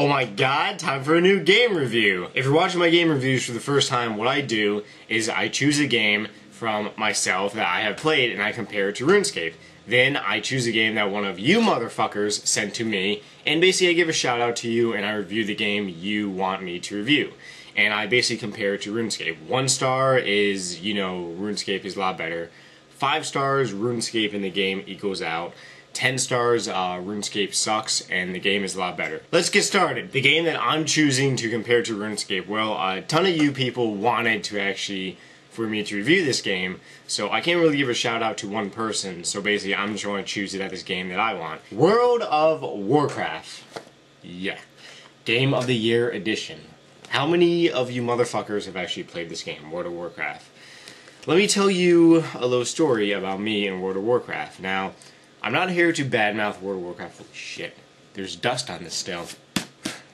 Oh my god, time for a new game review! If you're watching my game reviews for the first time, what I do is I choose a game from myself that I have played and I compare it to RuneScape. Then I choose a game that one of you motherfuckers sent to me, and basically I give a shout out to you and I review the game you want me to review. And I basically compare it to RuneScape. 1 star is, you know, RuneScape is a lot better. 5 stars, RuneScape in the game equals out. 10 stars, RuneScape sucks, and the game is a lot better. Let's get started. The game that I'm choosing to compare to RuneScape, well, a ton of you people wanted to actually, for me to review this game, so I can't really give a shout out to one person, so basically I'm just going to choose it as this game that I want. World of Warcraft. Yeah. Game of the Year Edition. How many of you motherfuckers have actually played this game, World of Warcraft? Let me tell you a little story about me and World of Warcraft. Now, I'm not here to badmouth World of Warcraft. Holy shit. There's dust on this still.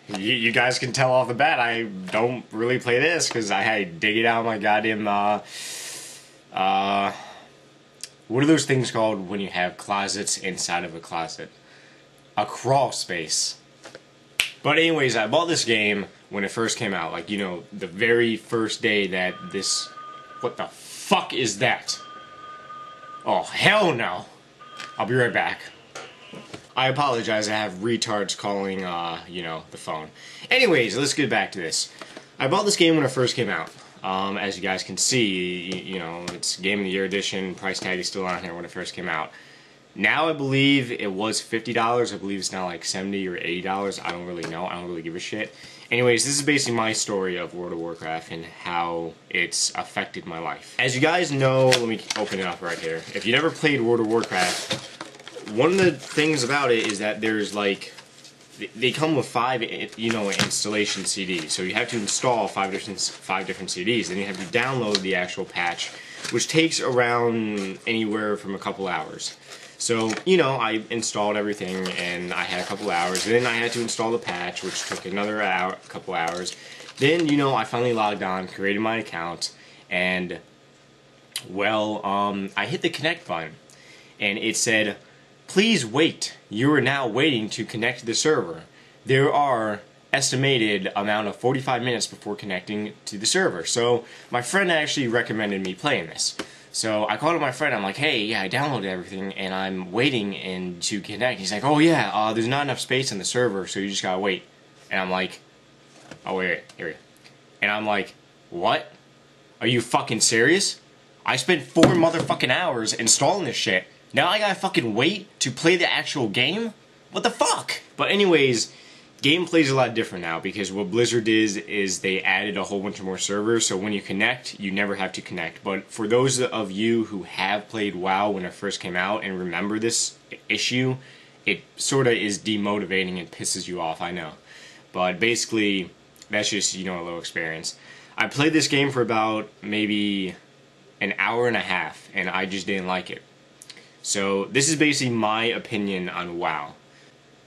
You guys can tell off the bat I don't really play this because I had to dig it out of my goddamn, what are those things called when you have closets inside of a closet? A crawl space. But anyways, I bought this game when it first came out. Like, you know, the very first day that this... What the fuck is that? Oh, hell no. I'll be right back. I apologize, I have retards calling, you know, the phone. Anyways, let's get back to this. I bought this game when it first came out. As you guys can see, you know, it's Game of the Year Edition, price tag is still on here when it first came out. Now I believe it was $50, I believe it's now like $70 or $80, I don't really know, I don't really give a shit. Anyways, this is basically my story of World of Warcraft and how it's affected my life. As you guys know, let me open it up right here. If you never played World of Warcraft, one of the things about it is that there's like, they come with 5, you know, installation CDs. So you have to install 5 different CDs, then you have to download the actual patch, which takes around anywhere from a couple hours. So, you know, I installed everything and I had a couple hours. Then I had to install the patch, which took another couple hours. Then, you know, I finally logged on, created my account, and, well, I hit the connect button. And it said, please wait. You are now waiting to connect to the server. There are estimated amount of 45 minutes before connecting to the server. So, my friend actually recommended me playing this. So I called up my friend, I'm like, hey, yeah, I downloaded everything, and I'm waiting to connect. He's like, oh yeah, there's not enough space on the server, so you just gotta wait. And I'm like, oh wait, here. And I'm like, what? Are you fucking serious? I spent 4 motherfucking hours installing this shit. Now I gotta fucking wait to play the actual game? What the fuck? But anyways, gameplay's a lot different now because what Blizzard is they added a whole bunch of more servers, so when you connect, you never have to connect. But for those of you who have played WoW when it first came out and remember this issue, it sort of is demotivating and pisses you off, I know. But basically, that's just, you know, a little experience. I played this game for about maybe an hour and a half, and I just didn't like it. So this is basically my opinion on WoW.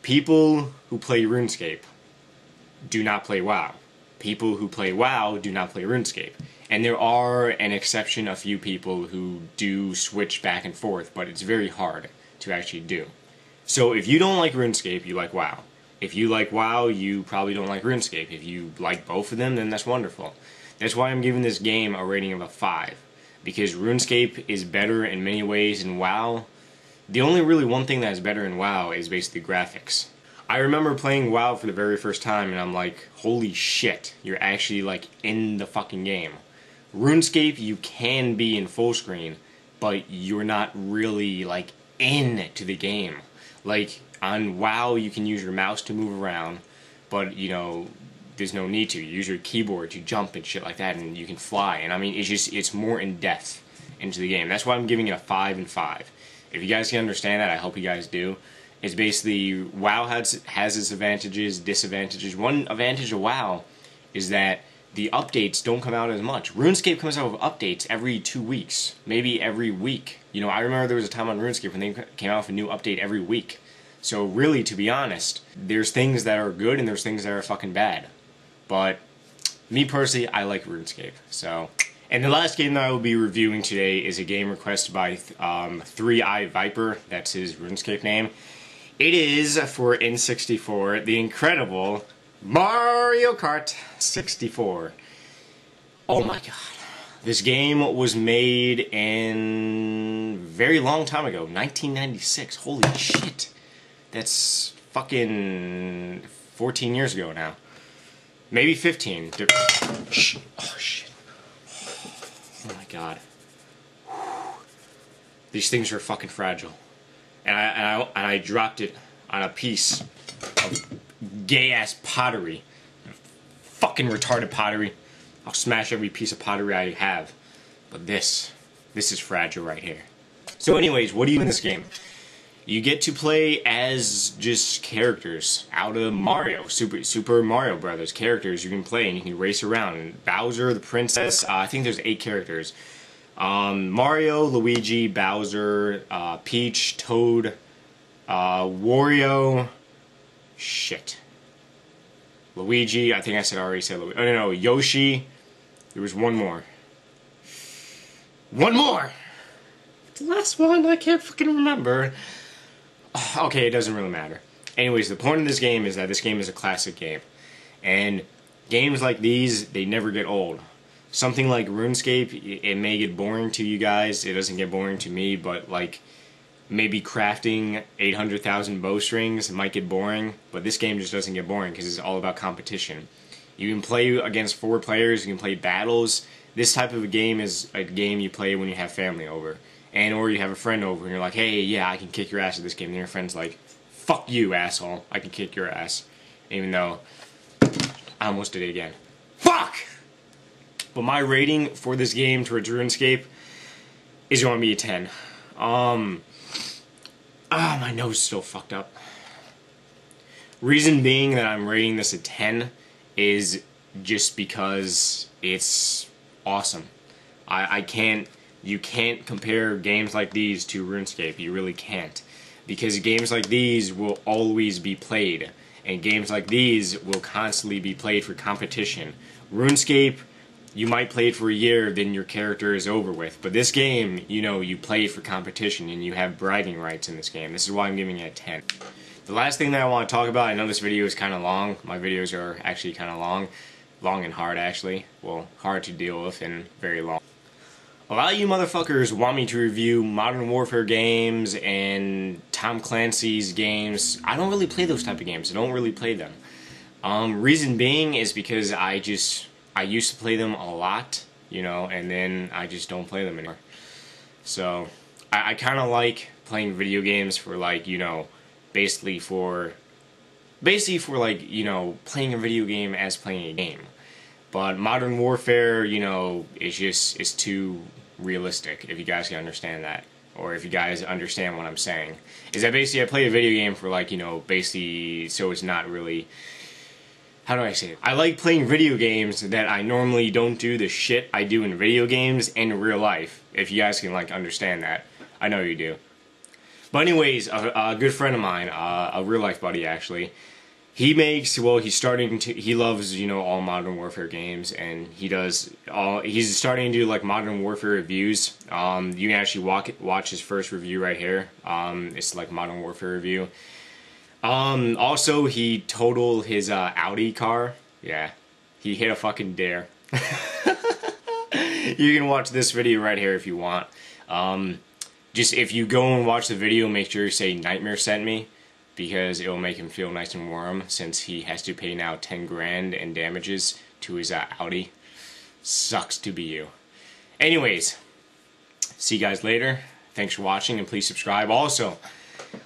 People who play RuneScape do not play WoW. People who play WoW do not play RuneScape. And there are an exception, a few people who do switch back and forth, but it's very hard to actually do. So if you don't like RuneScape, you like WoW. If you like WoW, you probably don't like RuneScape. If you like both of them, then that's wonderful. That's why I'm giving this game a rating of a 5. Because RuneScape is better in many ways than WoW. The only really one thing that's better in WoW is basically graphics. I remember playing WoW for the very first time and I'm like, holy shit, you're actually like in the fucking game. RuneScape, you can be in full screen, but you're not really like into the game. Like on WoW, you can use your mouse to move around, but you know, there's no need to. You use your keyboard to jump and shit like that and you can fly. And I mean, it's more in depth into the game. That's why I'm giving it a 5 and 5. If you guys can understand that, I hope you guys do. It's basically, WoW has its advantages, disadvantages. One advantage of WoW is that the updates don't come out as much. RuneScape comes out with updates every 2 weeks, maybe every week. You know, I remember there was a time on RuneScape when they came out with a new update every week. So really, to be honest, there's things that are good and there's things that are fucking bad. But me personally, I like RuneScape, so... And the last game that I will be reviewing today is a game requested by 3-Eye Viper, that's his RuneScape name. It is, for N64, the incredible Mario Kart 64. Oh my god. This game was made in very long time ago, 1996. Holy shit. That's fucking 14 years ago now. Maybe 15. Shh. Oh shit. Oh my god. These things are fucking fragile. And I dropped it on a piece of gay-ass pottery. Fucking retarded pottery. I'll smash every piece of pottery I have. But this is fragile right here. So anyways, what do you do in this game? You get to play as just characters out of Mario, Super Mario Brothers characters you can play, and you can race around. Bowser, the princess, I think there's 8 characters. Mario, Luigi, Bowser, Peach, Toad, Wario, shit. Luigi, I think I already said Luigi. Oh no, Yoshi. There was one more. One more! The last one, I can't fucking remember. Okay, it doesn't really matter. Anyways, the point of this game is that this game is a classic game. And games like these, they never get old. Something like RuneScape, it may get boring to you guys. It doesn't get boring to me, but like maybe crafting 800,000 bowstrings might get boring. But this game just doesn't get boring because it's all about competition. You can play against 4 players, you can play battles. This type of a game is a game you play when you have family over. And or you have a friend over and you're like, hey, yeah, I can kick your ass at this game. And your friend's like, fuck you, asshole. I can kick your ass. Even though I almost did it again. Fuck! But my rating for this game towards RuneScape is going to be a 10. My nose is still fucked up. Reason being that I'm rating this a 10 is just because it's awesome. You can't compare games like these to RuneScape. You really can't. Because games like these will always be played. And games like these will constantly be played for competition. RuneScape, you might play it for a year, then your character is over with. But this game, you know, you play it for competition and you have bragging rights in this game. This is why I'm giving it a 10. The last thing that I want to talk about, I know this video is kind of long. My videos are actually kind of long. Long and hard, actually. Well, hard to deal with and very long. A lot of you motherfuckers want me to review Modern Warfare games and Tom Clancy's games. I don't really play those type of games. I don't really play them. Reason being is because I used to play them a lot, you know, and then I just don't play them anymore. So, I kind of like playing video games for, like, you know, basically for like, you know, playing a video game as playing a game. But Modern Warfare, you know, it's too realistic, if you guys can understand that. Or if you guys understand what I'm saying. Is that basically I play a video game for, like, you know, basically so it's not really... How do I say it? I like playing video games that I normally don't do the shit I do in video games and in real life. If you guys can, like, understand that. I know you do. But anyways, a good friend of mine, a real life buddy actually, he loves, you know, all Modern Warfare games, and he's starting to do like Modern Warfare reviews. You can actually watch his first review right here. It's like Modern Warfare review. Also he totaled his Audi car. Yeah, he hit a fucking dare. You can watch this video right here if you want. Just if you go and watch the video, make sure you say Nightmare sent me, because it will make him feel nice and warm since he has to pay now 10 grand in damages to his Audi. Sucks to be you. Anyways, see you guys later. Thanks for watching and please subscribe. Also,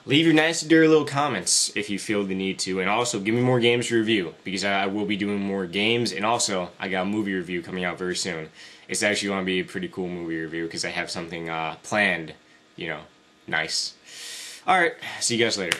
leave your nice dirty little comments if you feel the need to, and also give me more games to review because I will be doing more games, and also I got a movie review coming out very soon. It's actually going to be a pretty cool movie review because I have something planned, you know, nice. Alright, see you guys later.